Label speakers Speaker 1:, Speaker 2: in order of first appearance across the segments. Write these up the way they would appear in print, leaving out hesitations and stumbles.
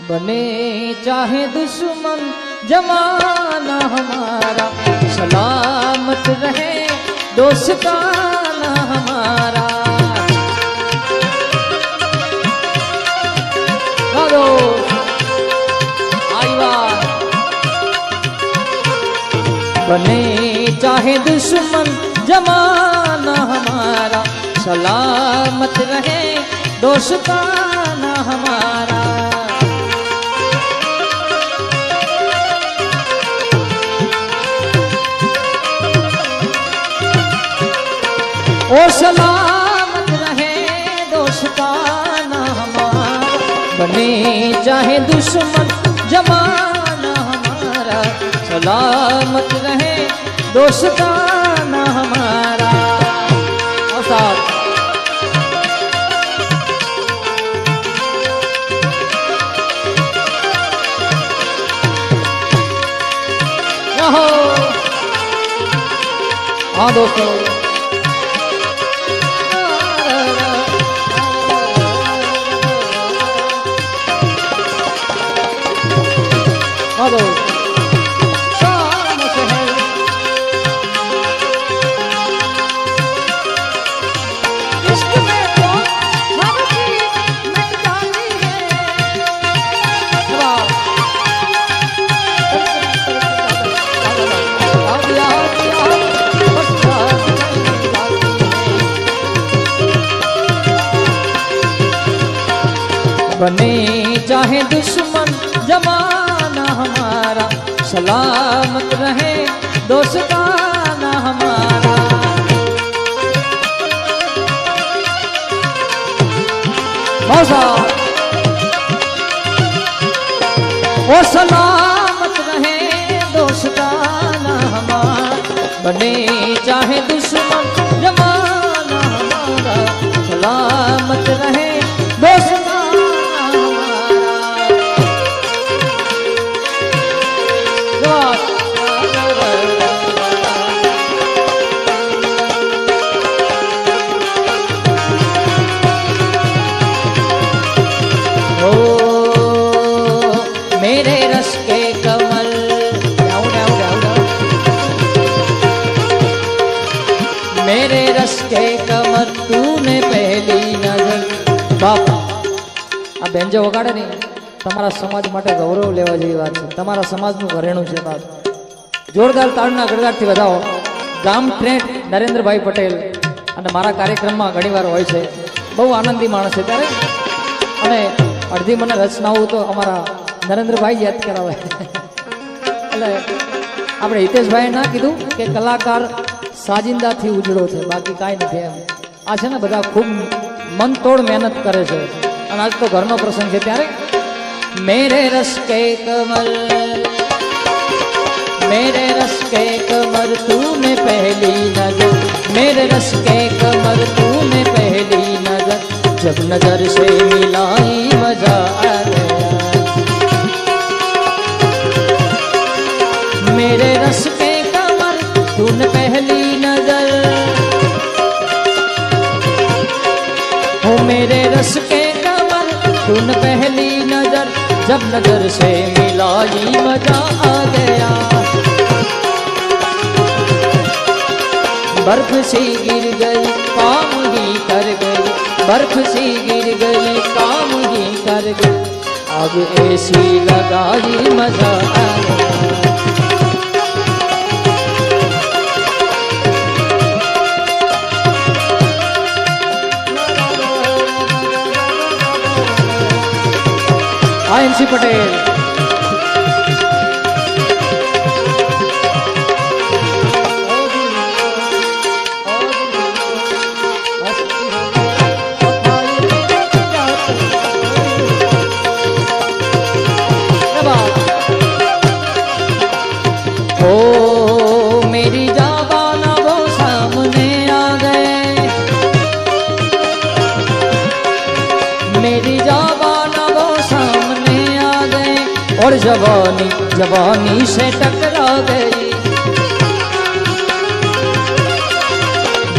Speaker 1: बने चाहे दुश्मन जमाना हमारा, सलामत रहे दोस्ताना हमारा। बने चाहे दुश्मन जमाना हमारा, सलामत रहे दोस्ताना हमारा। ओ सलामत रहे दोस्ताना हमारा, बने चाहे दुश्मन जमाना हमारा, सलामत रहे दोस्ताना हमारा। हाँ दोस्तों, हाँ दोस्तों, बने चाहे दुश्मन जमाना हमारा, सलामत रहे दोस्ताना हमारा। वो सलामत रहे दोस्ताना हमारा, बने चाहे दुश्मन जमाना हमारा, सलामत रहे दोस्ताना। मेरे रस के कमल, मेरे रस के कमर तूने पहली नजर। बाप आ बेंજો વગાડે ને તમારા સમાજ માટે ગૌરવ લેવા જેવી વાત છે, તમારા સમાજનું ઘરેણું છે બાપ। જોરદાર તાળના ગડગડાટથી વધાવો। ગામ ટ્રેટ નરેન્દ્રભાઈ પટેલ અને મારા કાર્યક્રમમાં ઘણીવાર હોય છે, બહુ આનંદી માણસ છે ત્યારે, અને અડધી મને રચનાઓ તો અમારા નરેન્દ્રભાઈ યાદ કરાવે। એટલે આપણે હિતેશભાઈએ ના કીધું કે કલાકાર સાજિંદાથી ઉજળો છે, બાકી કાંઈ નથી એમ। આ છે ને બધા ખૂબ મનતોડ મહેનત કરે છે, અને આજ તો ઘરનો પ્રસંગ છે ત્યારે मेरे रस के कमल, मेरे रस के कमर तूने पहली नजर, मेरे रस के कमर तूने पहली नजर, जब नजर से मिलाई मजा आ गया। मेरे रस के कमर तूने पहली नजर, हो मेरे रस के कमर तूने पहली नजर, जब नजर से मिलाई मजा आ गया। बर्फ सी गिर गई काम ही कर गई, बर्फ सी गिर गई काम ही कर गई, अब ऐसी लगाई मजा आ गया। आयनसी पटेल, ओ मेरी जाबाना वो सामने आ गए, मेरी जाबाना वो सामने आ गए, और जवानी जवानी से टकरा गई।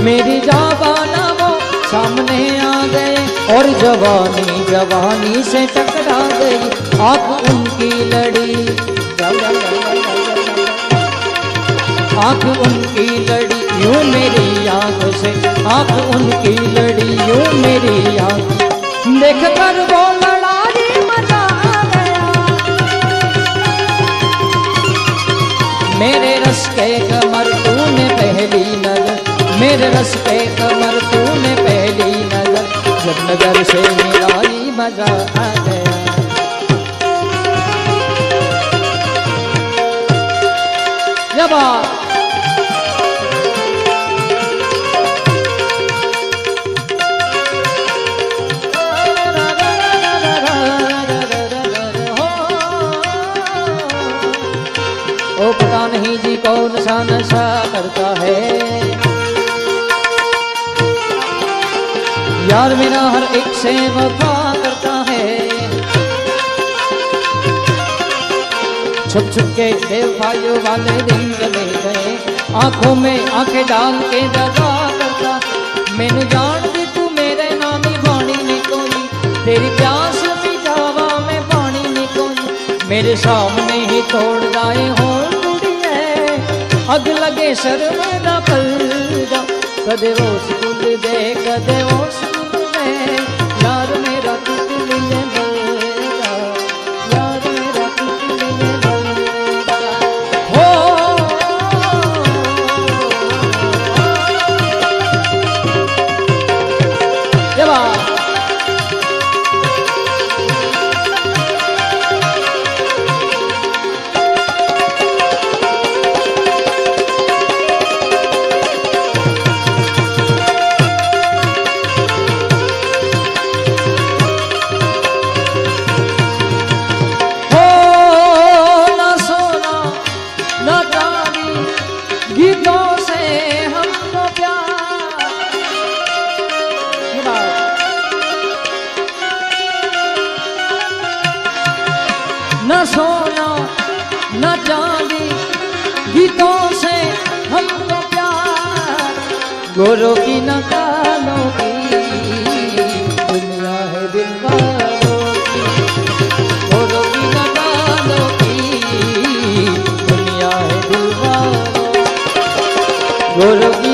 Speaker 1: मेरी जाबाना वो सामने आ गए और जवानी जवानी से टकरा टकरा गई, आंख उनकी लड़ी, आंख उनकी लड़ी यूं मेरी आंख से, आंख उनकी लड़ी यूं मेरी आंख, देख कर वो लड़ाई मजा आ गया। मेरे रस के कमर तूने पहली नजर, मेरे रस के कमर तूने पहली नजर, जब नजर से मिलाई मजा आ गया। जब ओ पता नहीं जी कौन सा नशा करता है, यार मेरा हर एक से वफा करता है, छुप छुप के बेवफाइयों वाले दिन चले गए, आंखों में आंखें डाल के दगा करता, मैंने जान दी तू मेरे नामी पानी नहीं कोई, तेरी प्यास भी जावा में पानी नहीं कोई, मेरे सामने ही तोड़ जाए हो अग लगे शर्मा पल जा, कदे वो स्कूल दे कदे वो स्कूल में, यार मेरा तुझ लिए बलदा, यार मेरा तुझ लिए बलदा हो। जब गीतों से हमको प्यार, न सोना न चांदी, गीतों से हमको प्यार, गोरों की न कालों की दुनिया है दिलवालों की, गोरों की न कालों की दुनिया है दिलवालों, गोरों की